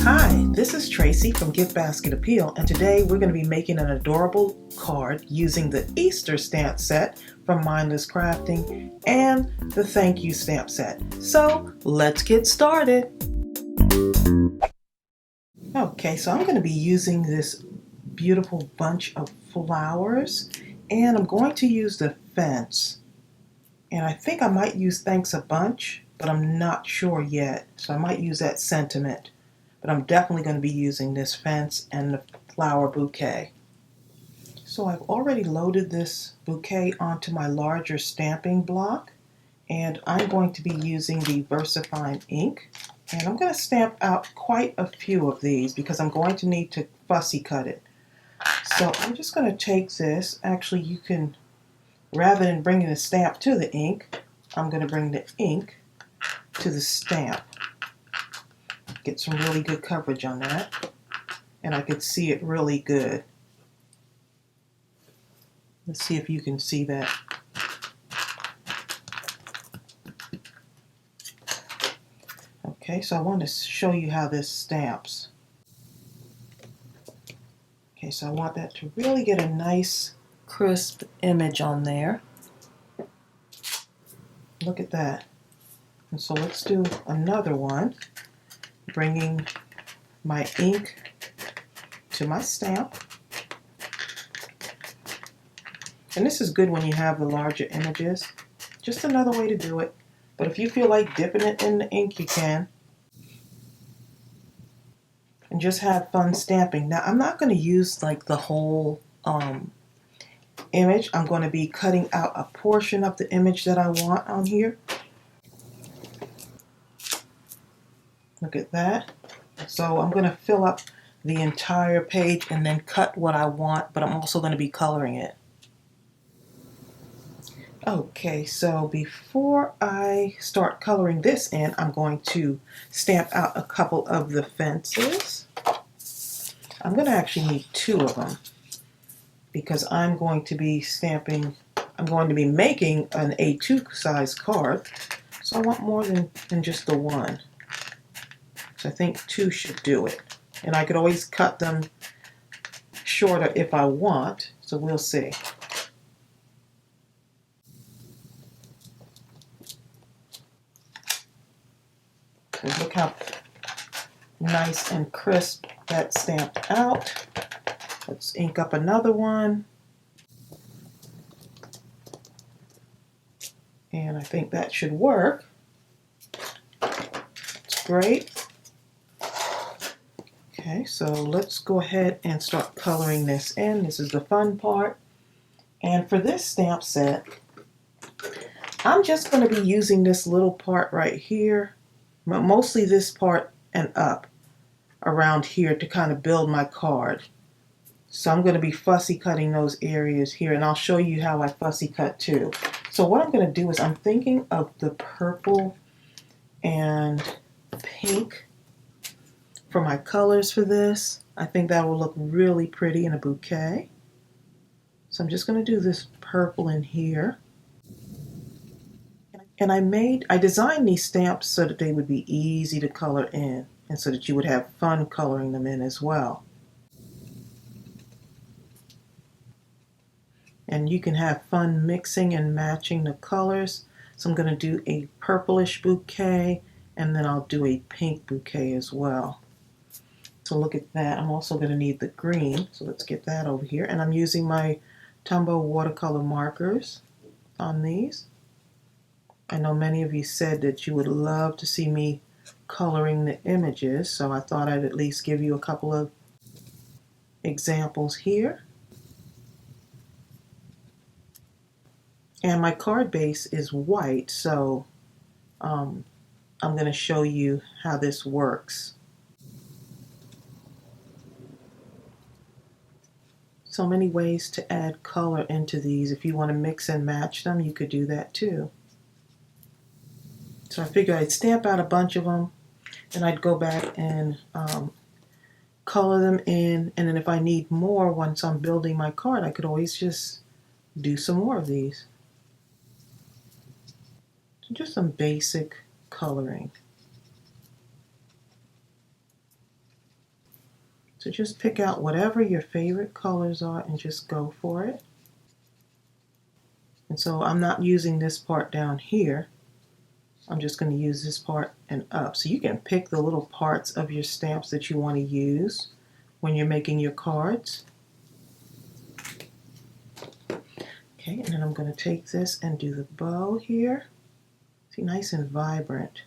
Hi, this is Tracey from GiftBasketAppeal, and today we're going to be making an adorable card using the Easter stamp set from Mindless Crafting and the thank you stamp set. So let's get started. Okay, so I'm going to be using this beautiful bunch of flowers, and I'm going to use the fence. And I think I might use thanks a bunch, but I'm not sure yet. So I might use that sentiment. But I'm definitely going to be using this fence and the flower bouquet. So I've already loaded this bouquet onto my larger stamping block, and I'm going to be using the Versafine ink, and I'm going to stamp out quite a few of these because I'm going to need to fussy cut it. So I'm just going to take this. Actually, you can, rather than bringing the stamp to the ink, I'm going to bring the ink to the stamp. Get some really good coverage on that, and I could see it really good. Let's see if you can see that. Okay, so I want to show you how this stamps. Okay, so I want that to really get a nice crisp image on there. Look at that. And so let's do another one, bringing my ink to my stamp. And this is good when you have the larger images. Just another way to do it. But if you feel like dipping it in the ink, you can. And just have fun stamping. Now, I'm not going to use like the whole image. I'm going to be cutting out a portion of the image that I want on here. Look at that. So I'm going to fill up the entire page and then cut what I want, but I'm also going to be coloring it. Okay, so before I start coloring this in, I'm going to stamp out a couple of the fences. I'm going to actually need two of them because I'm going to be making an A2 size card, so I want more than just the one. So I think two should do it. And I could always cut them shorter if I want, so we'll see. So look how nice and crisp that stamped out. Let's ink up another one. And I think that should work. It's great. Okay, so let's go ahead and start coloring this in. This is the fun part. And for this stamp set, I'm just going to be using this little part right here, mostly this part and up around here to kind of build my card. So I'm going to be fussy cutting those areas here, and I'll show you how I fussy cut too. So what I'm going to do is I'm thinking of the purple and pink for my colors for this. I think that will look really pretty in a bouquet. So I'm just going to do this purple in here. And I designed these stamps so that they would be easy to color in and so that you would have fun coloring them in as well. And you can have fun mixing and matching the colors. So I'm going to do a purplish bouquet, and then I'll do a pink bouquet as well. So look at that. I'm also going to need the green, so let's get that over here. And I'm using my Tombow watercolor markers on these. I know many of you said that you would love to see me coloring the images, so I thought I'd at least give you a couple of examples here. And my card base is white, so I'm going to show you how this works. So many ways to add color into these. If you want to mix and match them, you could do that too. So I figured I'd stamp out a bunch of them, and I'd go back and color them in, and then if I need more once I'm building my card, I could always just do some more of these. So just some basic coloring. So just pick out whatever your favorite colors are and just go for it. And so I'm not using this part down here. I'm just going to use this part and up. So you can pick the little parts of your stamps that you want to use when you're making your cards. Okay, and then I'm going to take this and do the bow here. See, nice and vibrant.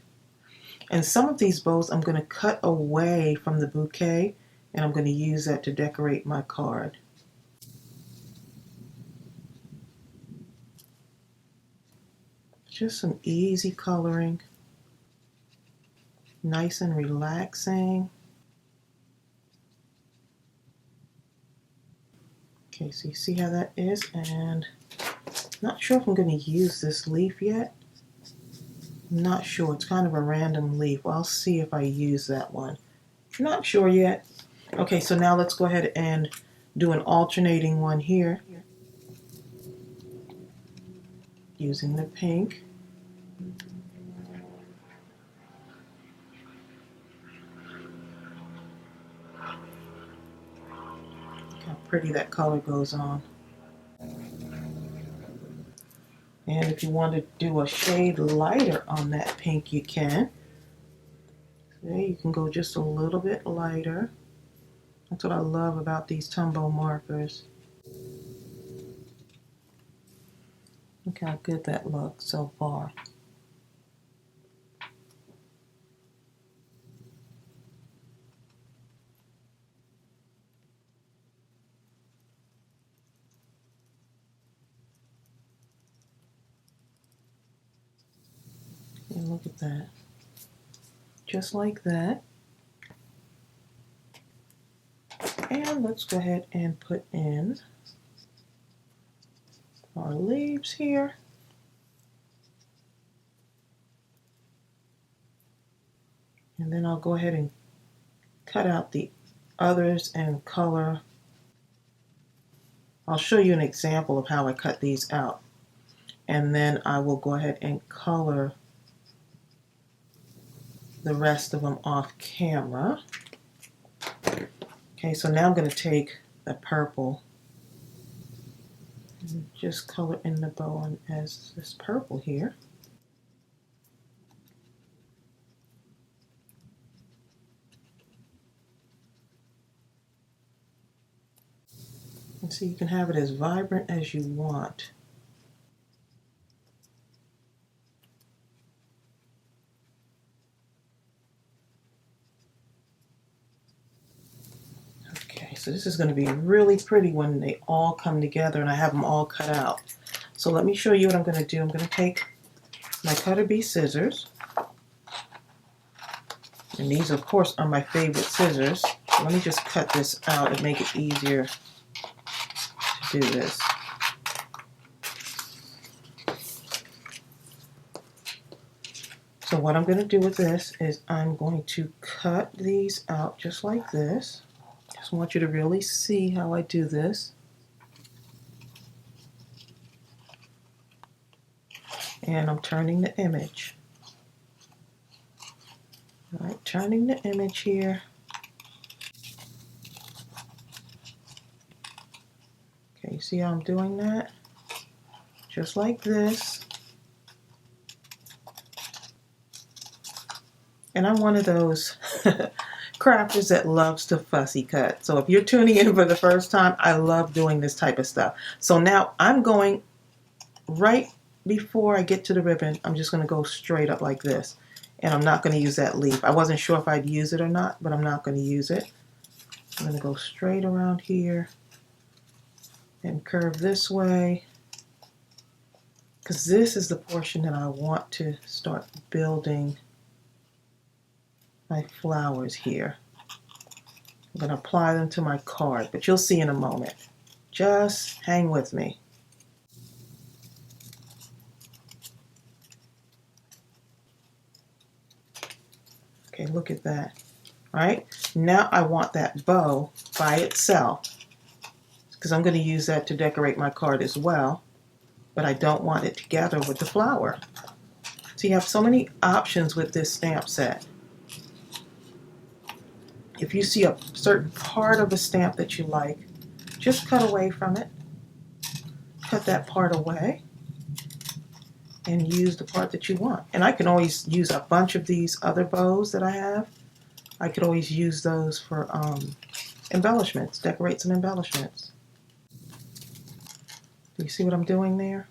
And some of these bows I'm going to cut away from the bouquet, and I'm going to use that to decorate my card. Just some easy coloring, nice and relaxing. Okay, so you see how that is, and not sure if I'm going to use this leaf yet. I'm not sure, it's kind of a random leaf. Well, I'll see if I use that one. Not sure yet. Okay, so now let's go ahead and do an alternating one here. Using the pink. Look how pretty that color goes on. And if you want to do a shade lighter on that pink, you can. There, you can go just a little bit lighter. That's what I love about these Tombow markers. Look how good that looks so far. And look at that. Just like that. And let's go ahead and put in our leaves here. And then I'll go ahead and cut out the others and color. I'll show you an example of how I cut these out. And then I will go ahead and color the rest of them off camera. Okay, so now I'm going to take the purple and just color in the bow on as this purple here. And so you can have it as vibrant as you want. Okay, so this is going to be really pretty when they all come together and I have them all cut out. So let me show you what I'm going to do. I'm going to take my Cutter Bee scissors. And these, of course, are my favorite scissors. So let me just cut this out and make it easier to do this. So what I'm going to do with this is I'm going to cut these out just like this. Just want you to really see how I do this. And I'm turning the image. All right, turning the image here. Okay, you see how I'm doing that? Just like this. And I'm one of those crafters that loves to fussy cut. So if you're tuning in for the first time, I love doing this type of stuff. So now I'm going right before I get to the ribbon, I'm just going to go straight up like this. And I'm not going to use that leaf. I wasn't sure if I'd use it or not, but I'm not going to use it. I'm going to go straight around here and curve this way, because this is the portion that I want to start building my flowers here. I'm going to apply them to my card, but you'll see in a moment. Just hang with me. Okay, look at that. All right, now I want that bow by itself, because I'm going to use that to decorate my card as well, but I don't want it together with the flower. So you have so many options with this stamp set. if you see a certain part of a stamp that you like, just cut away from it. Cut that part away and use the part that you want. And I can always use a bunch of these other bows that I have. I could always use those for embellishments, decorate some embellishments. Do you see what I'm doing there?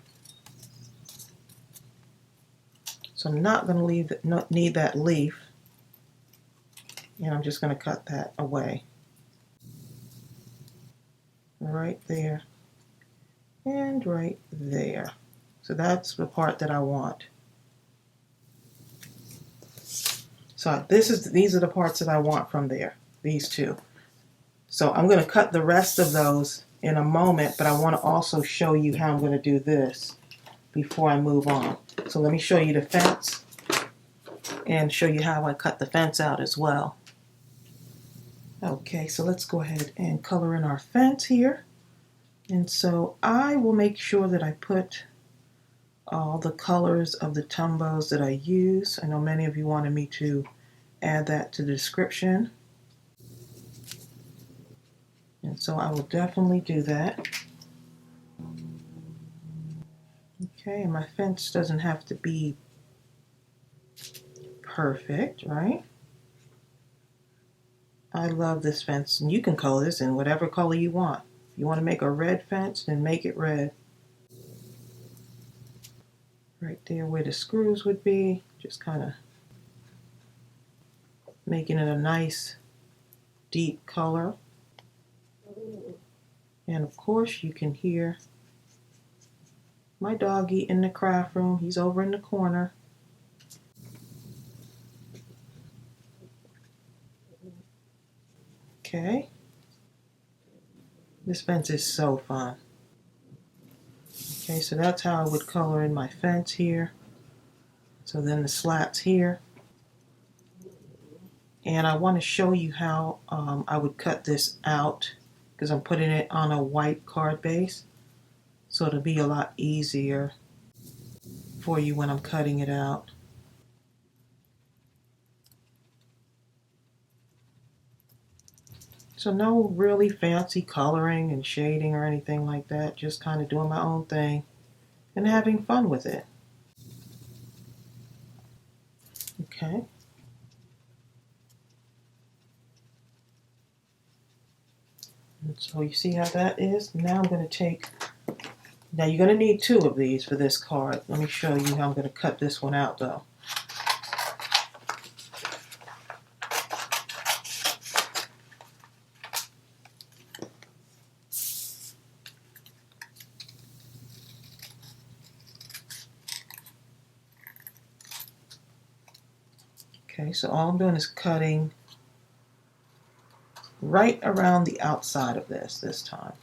So I'm not going to need that leaf, and I'm just going to cut that away. Right there and right there. So that's the part that I want. So these are the parts that I want from there, these two. So I'm going to cut the rest of those in a moment, but I want to also show you how I'm going to do this before I move on. So let me show you the fence and show you how I cut the fence out as well. Okay, so let's go ahead and color in our fence here. And so I will make sure that I put all the colors of the tumbos that I use. I know many of you wanted me to add that to the description. And so I will definitely do that. Okay, and my fence doesn't have to be perfect, right? I love this fence, and you can color this in whatever color you want. If you want to make a red fence, then make it red. Right there where the screws would be, just kind of making it a nice deep color. And of course you can hear my doggy in the craft room. He's over in the corner. Okay. This fence is so fun. Okay, so that's how I would color in my fence here. So then the slats here. And I want to show you how I would cut this out, because I'm putting it on a white card base. So it'll be a lot easier for you when I'm cutting it out. So no really fancy coloring and shading or anything like that. Just kind of doing my own thing and having fun with it. Okay. And so you see how that is? Now I'm going to take, now you're going to need two of these for this card. Let me show you how I'm going to cut this one out though. Okay, so all I'm doing is cutting right around the outside of this time.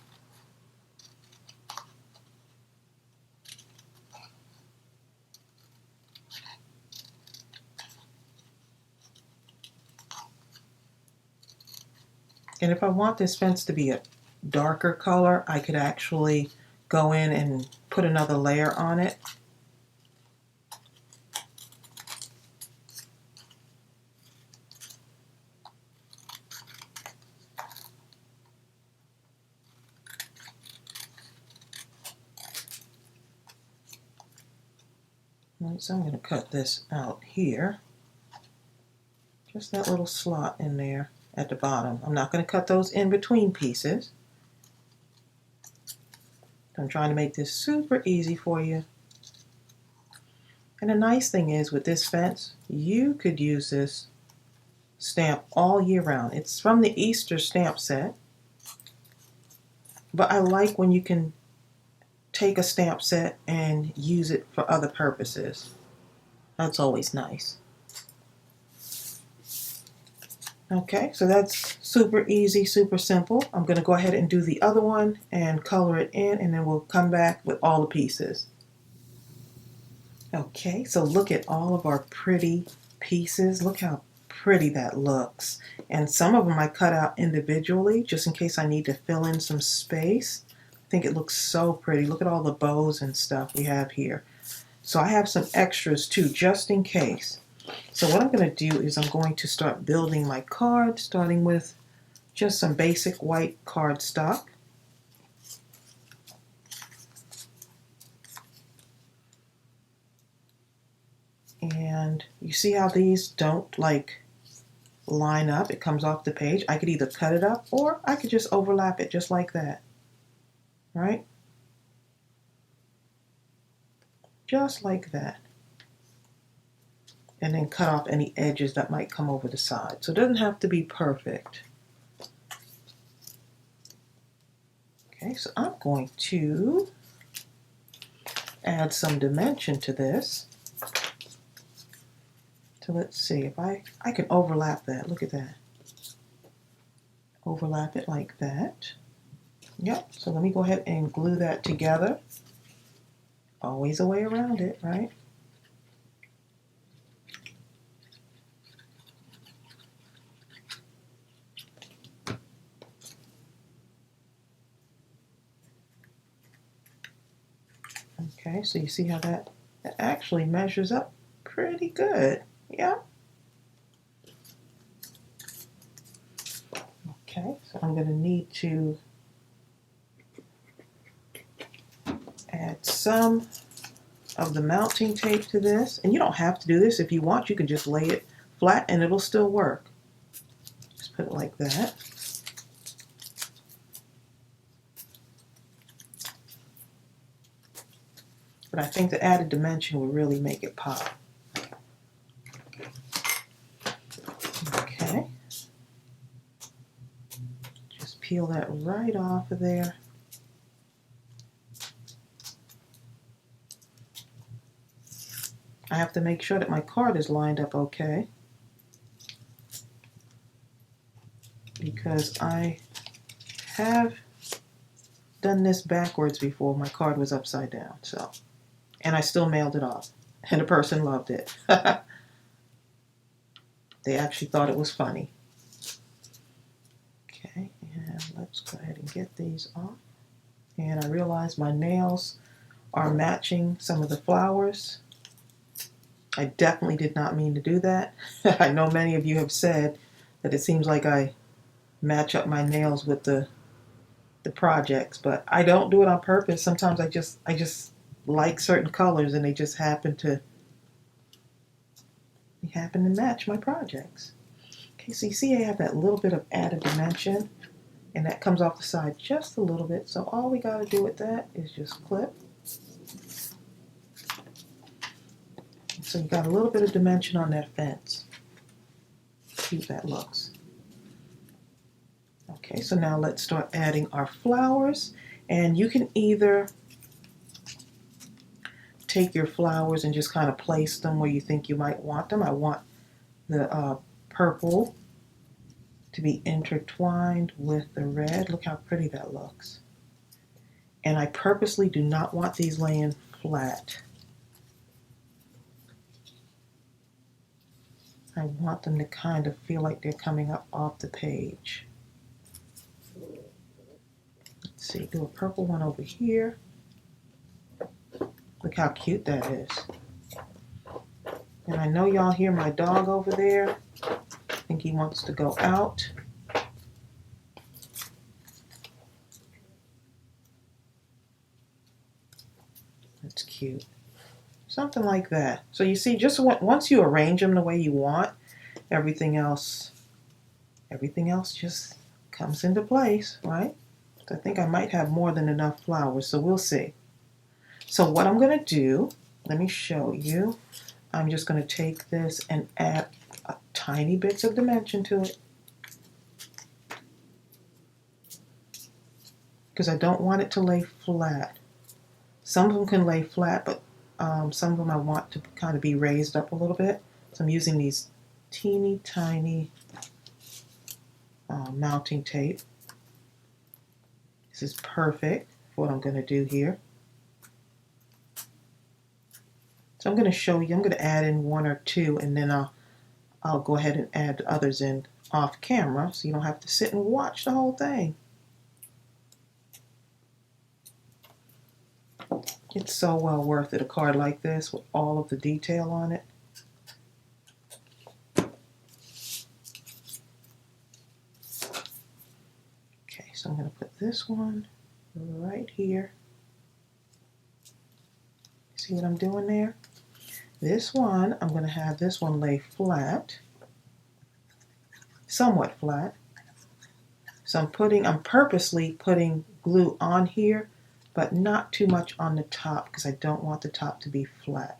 And if I want this fence to be a darker color, I could actually go in and put another layer on it. So I'm going to cut this out here. Just that little slot in there at the bottom. I'm not going to cut those in between pieces. I'm trying to make this super easy for you. And the nice thing is with this fence, you could use this stamp all year round. It's from the Easter stamp set. But I like when you can take a stamp set and use it for other purposes. That's always nice. Okay, so that's super easy, super simple. I'm going to go ahead and do the other one and color it in, and then we'll come back with all the pieces. Okay, so look at all of our pretty pieces. Look how pretty that looks. And some of them I cut out individually just in case I need to fill in some space. I think it looks so pretty. Look at all the bows and stuff we have here. So I have some extras too, just in case. So what I'm going to do is I'm going to start building my card, starting with just some basic white cardstock. And you see how these don't like line up? It comes off the page. I could either cut it up or I could just overlap it just like that, right? Just like that. And then cut off any edges that might come over the side. So it doesn't have to be perfect. Okay, so I'm going to add some dimension to this. So let's see if I can overlap that. Look at that. Overlap it like that. Yep, so let me go ahead and glue that together. Always a way around it, right? Okay, so you see how that actually measures up pretty good. Yeah. Okay, so I'm going to need to add some of the mounting tape to this. And you don't have to do this. If you want, you can just lay it flat and it'll still work. Just put it like that. But I think the added dimension will really make it pop. Okay. Just peel that right off of there. I have to make sure that my card is lined up okay, because I have done this backwards before. My card was upside down, so, and I still mailed it off, and the person loved it. They actually thought it was funny. Okay, and let's go ahead and get these off. And I realize my nails are matching some of the flowers. I definitely did not mean to do that. I know many of you have said that it seems like I match up my nails with the projects, but I don't do it on purpose. Sometimes I just like certain colors and they just happen to match my projects. Okay, so you see I have that little bit of added dimension, and that comes off the side just a little bit. So all we got to do with that is just clip. So you got a little bit of dimension on that fence. Cute that looks. Okay, so now let's start adding our flowers. And you can either take your flowers and just kind of place them where you think you might want them. I want the purple to be intertwined with the red. Look how pretty that looks. And I purposely do not want these laying flat. I want them to kind of feel like they're coming up off the page. Let's see, do a purple one over here. Look how cute that is. And I know y'all hear my dog over there. I think he wants to go out. That's cute. Something like that. So you see, just once you arrange them the way you want, everything else just comes into place, right? So I think I might have more than enough flowers, so we'll see. So what I'm going to do, let me show you. I'm just going to take this and add tiny bits of dimension to it, because I don't want it to lay flat. Some of them can lay flat, but some of them I want to kind of be raised up a little bit. So I'm using these teeny tiny mounting tape. This is perfect for what I'm going to do here. So I'm going to show you, I'm going to add in one or two, and then I'll go ahead and add others in off camera, so you don't have to sit and watch the whole thing. It's so well worth it, a card like this with all of the detail on it. So I'm going to put this one right here. See what I'm doing there? This one, I'm going to have this one lay flat, somewhat flat. So I'm purposely putting glue on here, but not too much on the top because I don't want the top to be flat.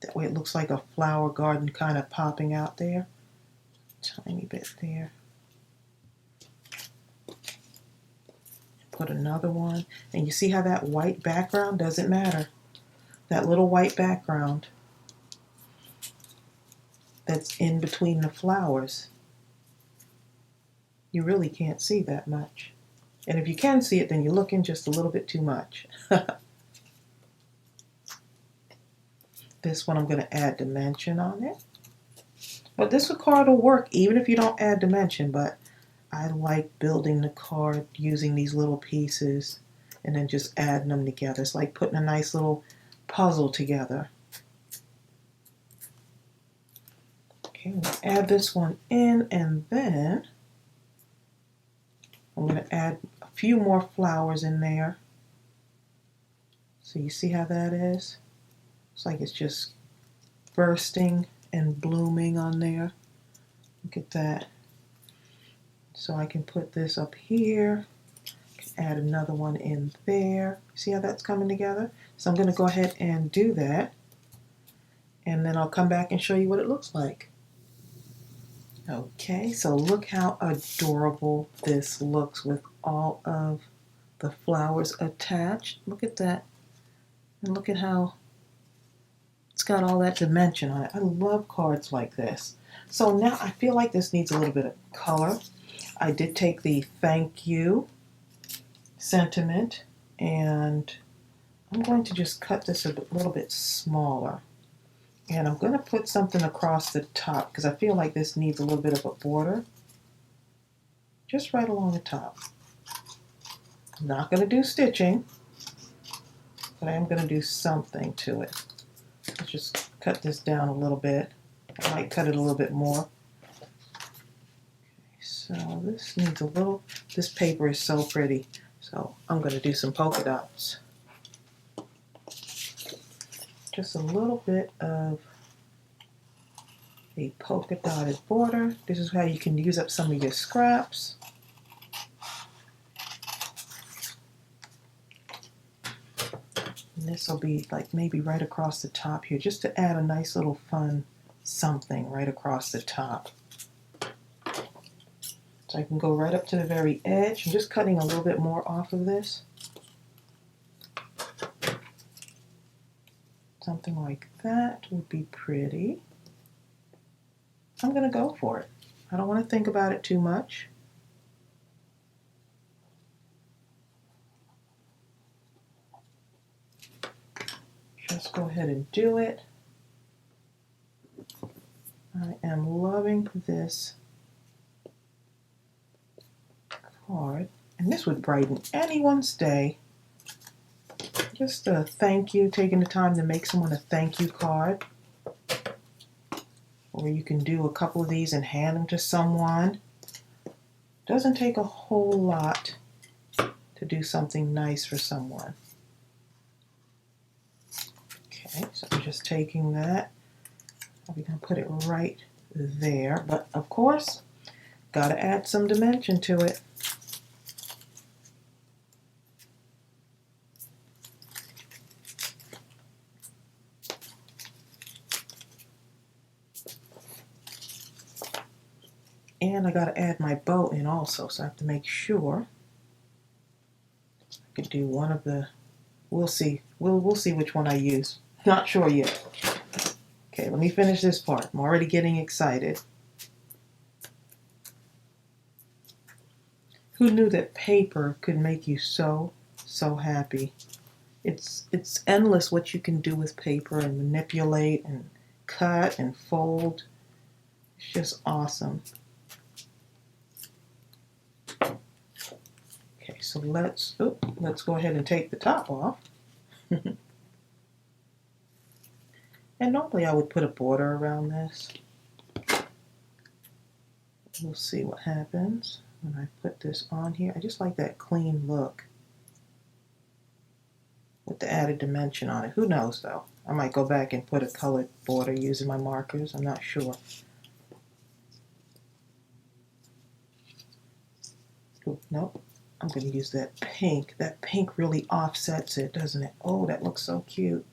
That way it looks like a flower garden kind of popping out there. Tiny bit there. Put another one. And you see how that white background doesn't matter. That little white background that's in between the flowers, you really can't see that much. And if you can see it, then you're looking just a little bit too much. This one I'm going to add dimension on it. But this card will work even if you don't add dimension, but I like building the card using these little pieces and then just adding them together. It's like putting a nice little puzzle together. Okay, I'm going to add this one in, and then I'm going to add a few more flowers in there. So you see how that is? It's like it's just bursting and blooming on there. Look at that. So I can put this up here, add another one in there. See how that's coming together? So I'm going to go ahead and do that, and then I'll come back and show you what it looks like. Okay, so look how adorable this looks with all of the flowers attached. Look at that. And look at how it's got all that dimension on it. I love cards like this. So now I feel like this needs a little bit of color. I did take the thank you sentiment, and I'm going to just cut this a little bit smaller. And I'm going to put something across the top because I feel like this needs a little bit of a border. Just right along the top. I'm not going to do stitching, but I am going to do something to it. Let's just cut this down a little bit. I might cut it a little bit more. So this needs a little, this paper is so pretty. So I'm going to do some polka dots. Just a little bit of a polka dotted border. This is how you can use up some of your scraps. And this will be like maybe right across the top here, just to add a nice little fun something right across the top. So I can go right up to the very edge. I'm just cutting a little bit more off of this. Something like that would be pretty. I'm going to go for it. I don't want to think about it too much. Just go ahead and do it. I am loving this card. And this would brighten anyone's day. Just a thank you, taking the time to make someone a thank you card. Or you can do a couple of these and hand them to someone. Doesn't take a whole lot to do something nice for someone. Okay, so I'm just taking that. I'm going to put it right there. But of course, got to add some dimension to it. And I got to add my bow in also, so I have to make sure. I could do one of the, we'll see. We'll see which one I use. Not sure yet. Okay, let me finish this part. I'm already getting excited. Who knew that paper could make you so happy? It's endless what you can do with paper and manipulate and cut and fold. It's just awesome. Okay, so let's go ahead and take the top off. And normally I would put a border around this. We'll see what happens when I put this on here. I just like that clean look with the added dimension on it. Who knows though? I might go back and put a colored border using my markers. I'm not sure. Ooh, nope. I'm going to use that pink. That pink really offsets it, doesn't it? Oh, that looks so cute.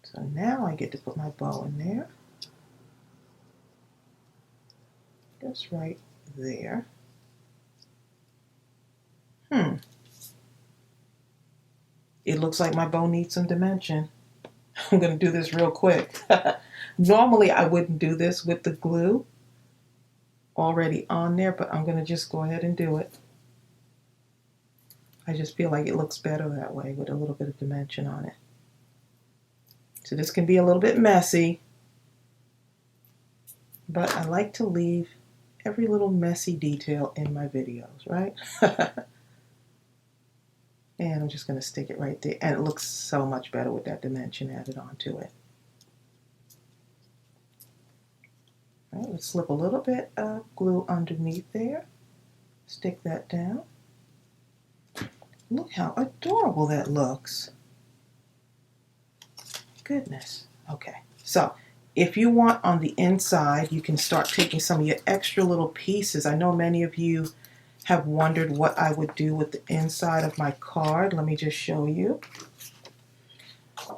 So now I get to put my bow in there. Just right there. It looks like my bow needs some dimension. I'm going to do this real quick. Normally I wouldn't do this with the glue already on there, but I'm going to just go ahead and do it. I just feel like it looks better that way with a little bit of dimension on it. So this can be a little bit messy, but I like to leave every little messy detail in my videos, right? And I'm just going to stick it right there. And it looks so much better with that dimension added onto it. All right, let's slip a little bit of glue underneath there. Stick that down. Look how adorable that looks. Goodness. Okay, so if you want on the inside, you can start taking some of your extra little pieces. I know many of you have wondered what I would do with the inside of my card. Let me just show you.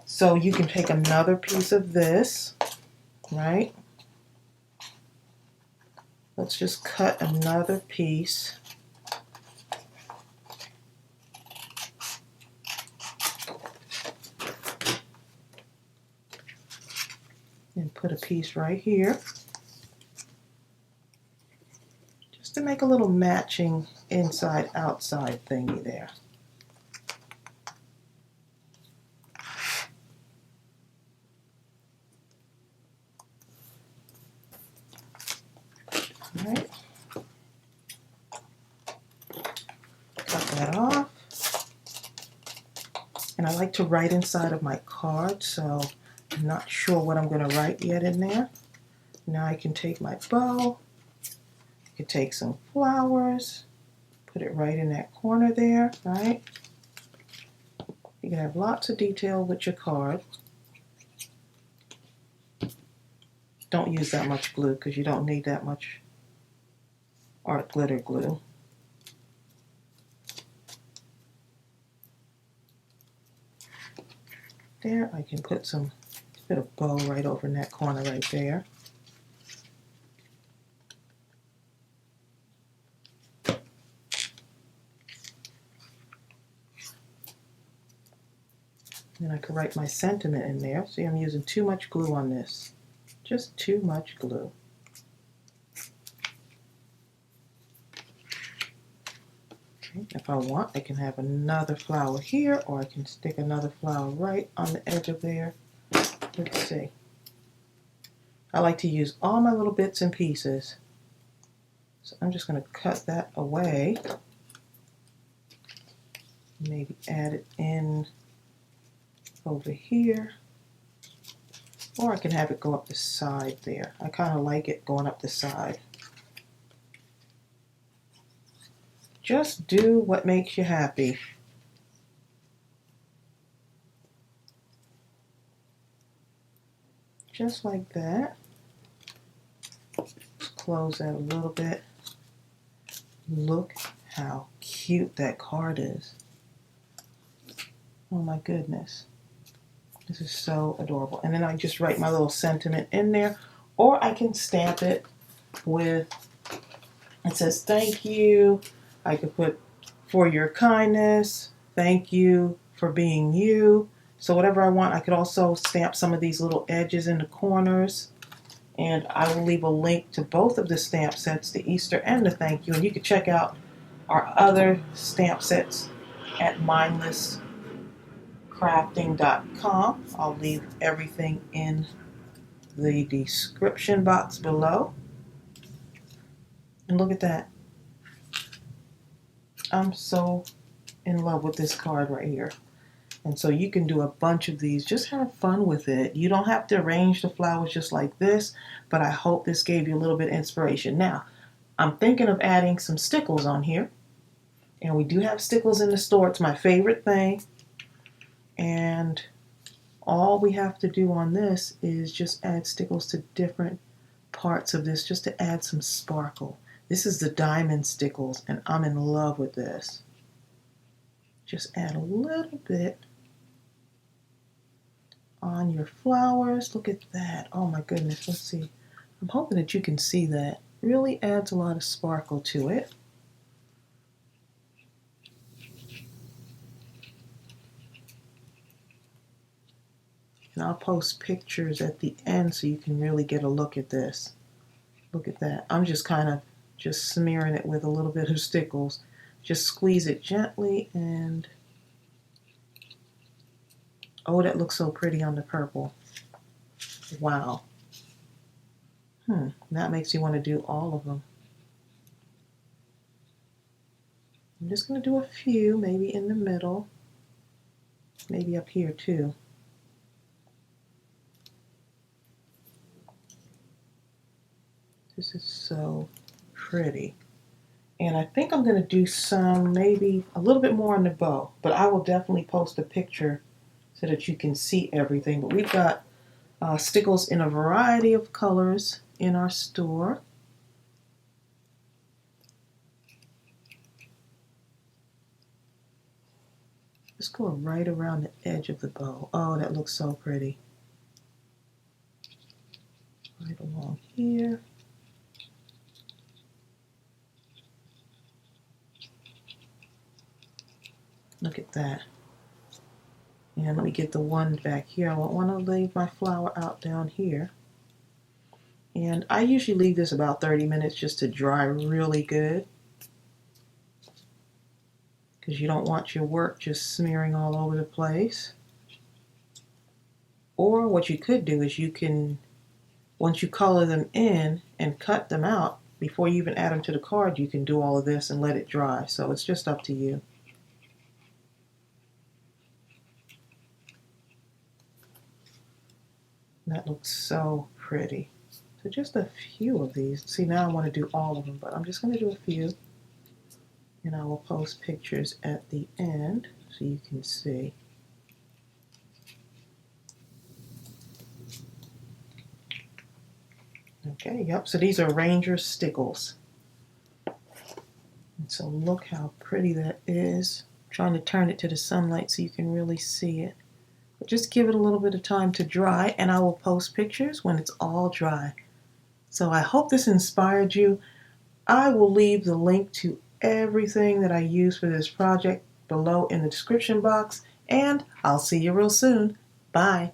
So you can take another piece of this, right? Let's just cut another piece. And put a piece right here. Just to make a little matching inside-outside thingy there. All right. Cut that off. And I like to write inside of my card, so I'm not sure what I'm going to write yet in there. Now I can take my bow, I can take some flowers, put it right in that corner there, right? You can have lots of detail with your card. Don't use that much glue because you don't need that much art glitter glue. There, I can put some bit of bow right over in that corner right there. Then I could write my sentiment in there. See, I'm using too much glue on this. Just too much glue. Okay, if I want, I can have another flower here, or I can stick another flower right on the edge of there. Let's see. I like to use all my little bits and pieces. So I'm just going to cut that away. Maybe add it in over here. Or I can have it go up the side there. I kind of like it going up the side. Just do what makes you happy. Just like that. Close that a little bit. Look how cute that card is. Oh my goodness. This is so adorable. And then I just write my little sentiment in there, or I can stamp it with, it says thank you. I could put for your kindness, thank you for being you. So whatever I want. I could also stamp some of these little edges in the corners. And I will leave a link to both of the stamp sets, the Easter and the thank you. And you can check out our other stamp sets at mindlesscrafting.com. I'll leave everything in the description box below. And look at that. I'm so in love with this card right here. And so you can do a bunch of these. Just have fun with it. You don't have to arrange the flowers just like this, but I hope this gave you a little bit of inspiration. Now, I'm thinking of adding some stickles on here. And we do have stickles in the store. It's my favorite thing. And all we have to do on this is just add stickles to different parts of this just to add some sparkle. This is the diamond stickles, and I'm in love with this. Just add a little bit on your flowers. Look at that. Oh my goodness. Let's see. I'm hoping that you can see that. Really adds a lot of sparkle to it. And I'll post pictures at the end so you can really get a look at this. Look at that. I'm just kind of just smearing it with a little bit of stickles. Just squeeze it gently and oh, that looks so pretty on the purple. Wow. That makes you want to do all of them. I'm just going to do a few, maybe in the middle, maybe up here too. This is so pretty. And I think I'm going to do some, maybe a little bit more on the bow, but I will definitely post a picture so that you can see everything. But we've got stickles in a variety of colors in our store. Just go right around the edge of the bow. Oh, that looks so pretty. Right along here. Look at that. And let me get the one back here. I want to leave my flower out down here. And I usually leave this about 30 minutes just to dry really good, because you don't want your work just smearing all over the place. Or what you could do is you can, once you color them in and cut them out, before you even add them to the card, you can do all of this and let it dry. So it's just up to you. That looks so pretty. So just a few of these. See, now I want to do all of them, but I'm just going to do a few. And I will post pictures at the end so you can see. Okay, yep, so these are Ranger Stickles. And so look how pretty that is. I'm trying to turn it to the sunlight so you can really see it. But just give it a little bit of time to dry, and I will post pictures when it's all dry. So I hope this inspired you. I will leave the link to everything that I use for this project below in the description box, and I'll see you real soon. Bye.